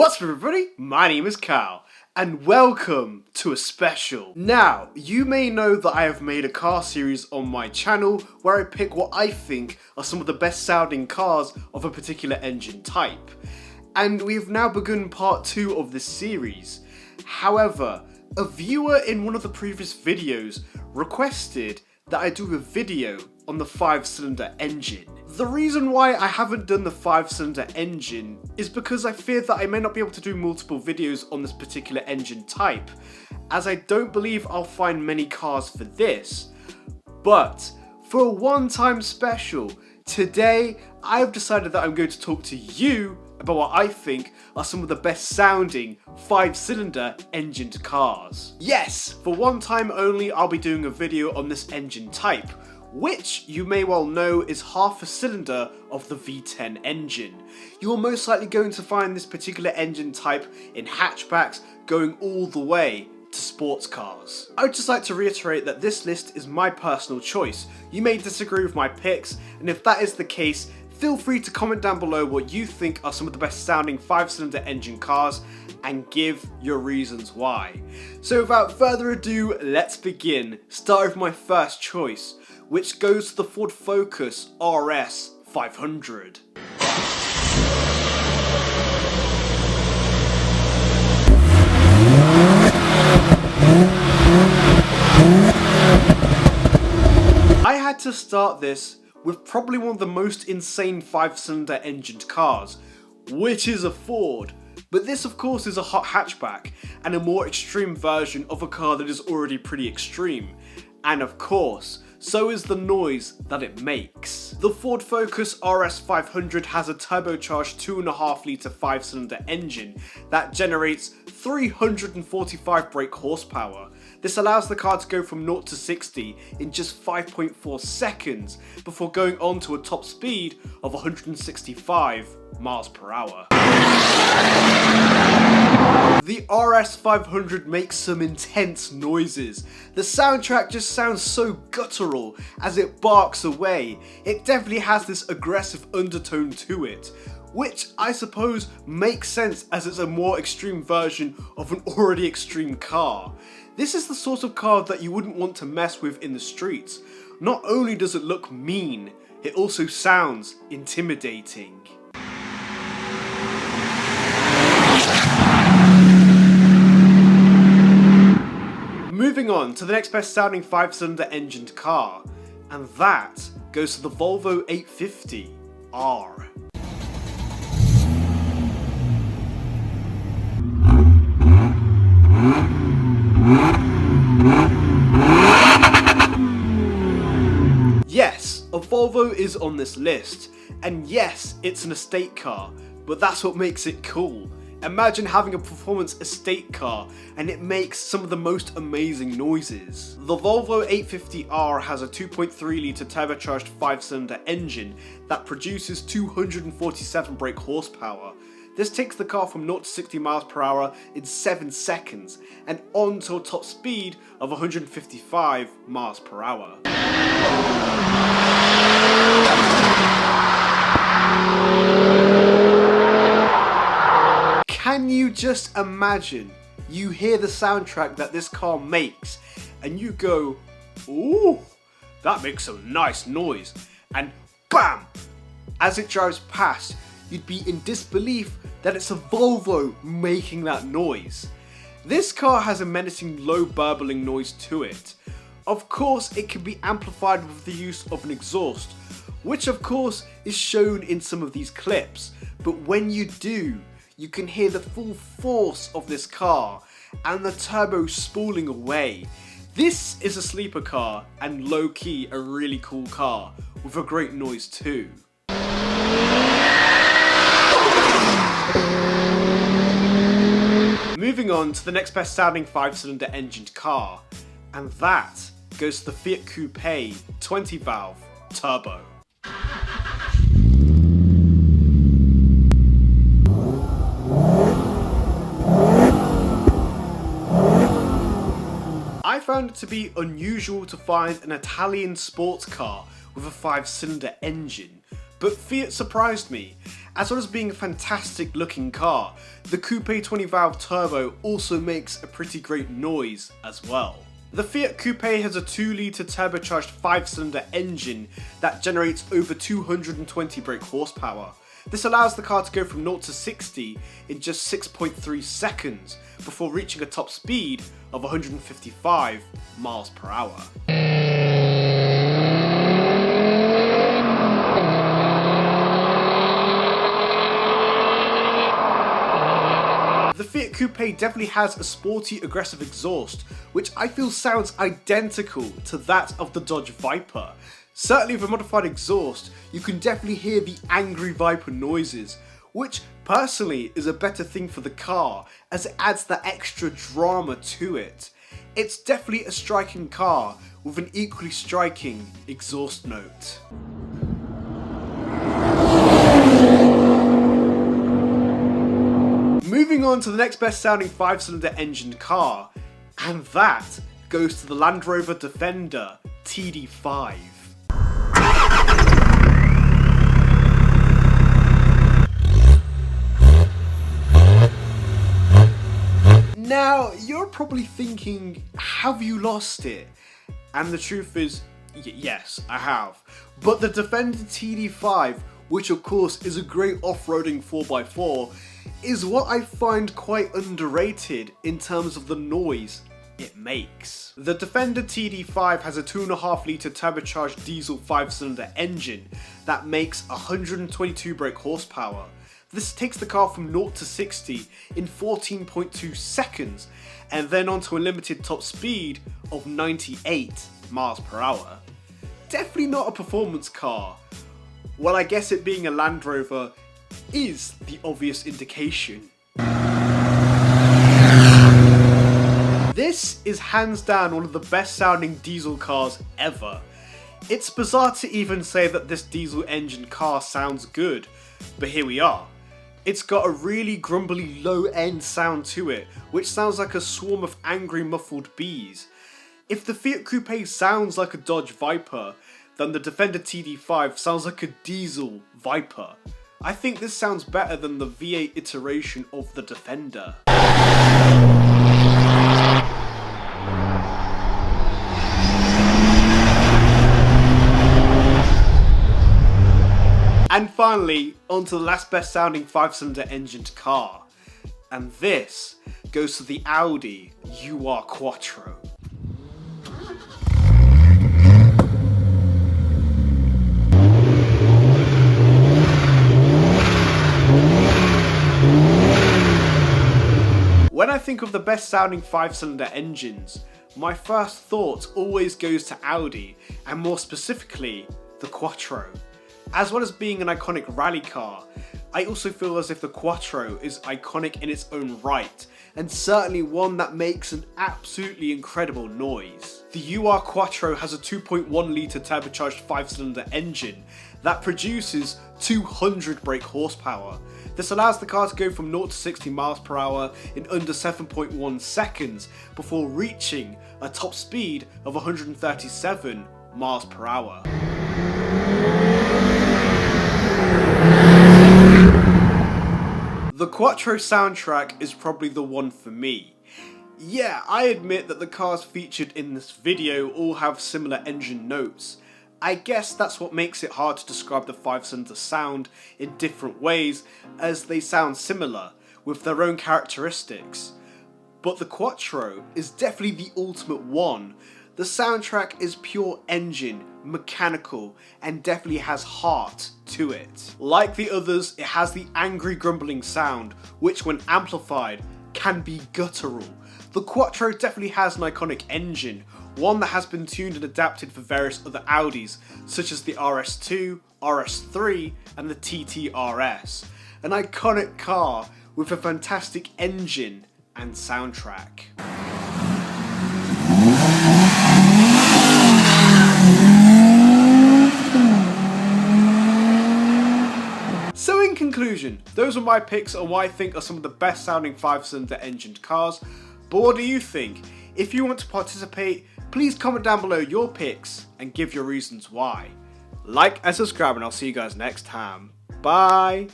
What's up everybody, my name is Kyle, and welcome to a special. Now, you may know that I have made a car series on my channel where I pick what I think are some of the best sounding cars of a particular engine type. And we've now begun part 2 of this series. However, a viewer in one of the previous videos requested that I do a video on the 5-cylinder engine. The reason why I haven't done the 5-cylinder engine is because I fear that I may not be able to do multiple videos on this particular engine type, as I don't believe I'll find many cars for this. But for a one-time special, today I have decided that I'm going to talk to you about what I think are some of the best sounding 5-cylinder engined cars. Yes, for one time only I'll be doing a video on this engine type, which you may well know is half a cylinder of the V10 engine. You are most likely going to find this particular engine type in hatchbacks going all the way to sports cars. I would just like to reiterate that this list is my personal choice. You may disagree with my picks, and if that is the case, feel free to comment down below what you think are some of the best sounding 5-cylinder engine cars and give your reasons why. So without further ado, let's begin. Start with my first choice, which goes to the Ford Focus RS 500. I had to start this with probably one of the most insane 5-cylinder engined cars, which is a Ford. But this of course is a hot hatchback and a more extreme version of a car that is already pretty extreme. And of course, so is the noise that it makes. The Ford Focus RS 500 has a turbocharged 2.5 litre 5-cylinder engine that generates 345 brake horsepower. This allows the car to go from 0 to 60 in just 5.4 seconds before going on to a top speed of 165 miles per hour. The RS 500 makes some intense noises. The soundtrack just sounds so guttural as it barks away. It definitely has this aggressive undertone to it, which I suppose makes sense as it's a more extreme version of an already extreme car. This is the sort of car that you wouldn't want to mess with in the streets. Not only does it look mean, it also sounds intimidating. Moving on to the next best sounding 5-cylinder engined car, and that goes to the Volvo 850R. Yes, a Volvo is on this list, and yes, it's an estate car, but that's what makes it cool. Imagine having a performance estate car and it makes some of the most amazing noises. The Volvo 850R has a 2.3 litre turbocharged 5-cylinder engine that produces 247 brake horsepower. This takes the car from 0 to 60 miles per hour in 7 seconds and on to a top speed of 155 miles per hour. Can you just imagine? You hear the soundtrack that this car makes and you go, ooh, that makes some nice noise, and BAM! As it drives past, you'd be in disbelief that it's a Volvo making that noise. This car has a menacing low burbling noise to it. Of course, it can be amplified with the use of an exhaust, which of course is shown in some of these clips, but when you do, you can hear the full force of this car and the turbo spooling away. This is a sleeper car and low-key a really cool car with a great noise too. Moving on to the next best sounding 5-cylinder engined car, and that goes to the Fiat Coupe 20 valve turbo. I found it to be unusual to find an Italian sports car with a 5-cylinder engine, but Fiat surprised me, As well as being a fantastic looking car, the Coupe 20 valve turbo also makes a pretty great noise as well. The Fiat Coupe has a 2 litre turbocharged 5-cylinder engine that generates over 220 brake horsepower. This allows the car to go from 0 to 60 in just 6.3 seconds before reaching a top speed of 155 miles per hour. The Fiat Coupe definitely has a sporty, aggressive exhaust, which I feel sounds identical to that of the Dodge Viper. Certainly with a modified exhaust, you can definitely hear the angry Viper noises, which personally is a better thing for the car as it adds that extra drama to it. It's definitely a striking car with an equally striking exhaust note. Moving on to the next best sounding 5-cylinder engined car, and that goes to the Land Rover Defender TD5. Now, you're probably thinking, have you lost it? And the truth is, yes, I have. But the Defender TD5, which of course is a great off-roading 4x4, is what I find quite underrated in terms of the noise it makes. The Defender TD5 has a 2.5 litre turbocharged diesel 5-cylinder engine that makes 122 brake horsepower. This takes the car from 0 to 60 in 14.2 seconds and then onto a limited top speed of 98 miles per hour. Definitely not a performance car. Well, I guess it being a Land Rover is the obvious indication. This is hands down one of the best sounding diesel cars ever. It's bizarre to even say that this diesel engine car sounds good, but here we are. It's got a really grumbly low end sound to it, which sounds like a swarm of angry muffled bees. If the Fiat Coupe sounds like a Dodge Viper, then the Defender TD5 sounds like a diesel Viper. I think this sounds better than the V8 iteration of the Defender. And finally, onto the last best sounding 5-cylinder engined car. And this goes to the Audi UR Quattro. When I think of the best sounding 5-cylinder engines, my first thought always goes to Audi, and more specifically, the Quattro. As well as being an iconic rally car, I also feel as if the Quattro is iconic in its own right, and certainly one that makes an absolutely incredible noise. The UR Quattro has a 2.1 litre turbocharged 5-cylinder engine that produces 200 brake horsepower. This allows the car to go from 0 to 60 miles per hour in under 7.1 seconds before reaching a top speed of 137 miles per hour. The Quattro soundtrack is probably the one for me. Yeah, I admit that the cars featured in this video all have similar engine notes. I guess that's what makes it hard to describe the 5-cylinder sound in different ways, as they sound similar, with their own characteristics. But the Quattro is definitely the ultimate one. The soundtrack is pure engine, mechanical, and definitely has heart to it. Like the others, it has the angry grumbling sound, which when amplified can be guttural. The Quattro definitely has an iconic engine, one that has been tuned and adapted for various other Audis, such as the RS2, RS3, and the TT-RS. An iconic car with a fantastic engine and soundtrack. So in conclusion, those are my picks on what I think are some of the best sounding 5-cylinder engined cars, but what do you think? If you want to participate, please comment down below your picks and give your reasons why. Like and subscribe, and I'll see you guys next time. Bye!